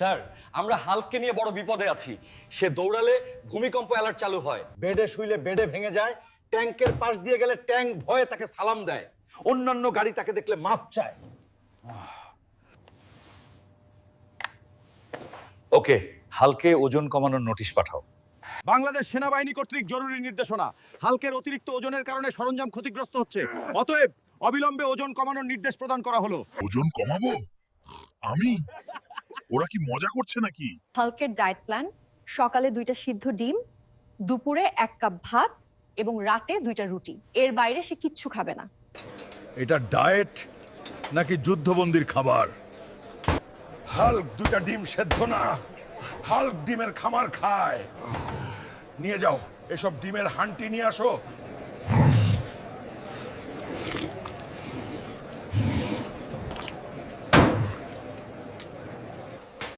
Sir, আমরা হাল্ককে নিয়ে বড় বিপদে আছি। সে দৌড়ালে ভূমিকম্প অ্যালার্ট চালু হয়। বেডে শুইলে বেডে ভেঙে যায়, ট্যাঙ্কের পাশ দিয়ে গেলে ট্যাঙ্ক ভয়ে তাকে সালাম দেয়, অন্যান্য গাড়ি তাকে দেখলে মাপ চায়। ওকে, হালকে ওজন কমানোর নোটিশ পাঠাও। বাংলাদেশ সেনাবাহিনী কর্তৃক জরুরি নির্দেশনা, হালকের অতিরিক্ত ওজনের কারণে সরঞ্জাম ক্ষতিগ্রস্ত হচ্ছে। অতএব অবিলম্বে ওজন কমানোর নির্দেশ প্রদান করা হলো। ওজন কমাবো আমি? ওরা কি মজা করছে নাকি? হালকের ডায়েট প্ল্যান: সকালে 2টা সিদ্ধ ডিম, দুপুরে 1 কাপ ভাত এবং রাতে 2টা রুটি। এর বাইরে সে কিচ্ছু খাবে না। এটা ডায়েট নাকি যুদ্ধবন্দির খাবার? হাল্ক 2টা ডিম সেদ্ধ না, হাল্ক ডিমের খামার খায়। নিয়ে যাও, এসব ডিমের হান্টি নিয়ে আসো।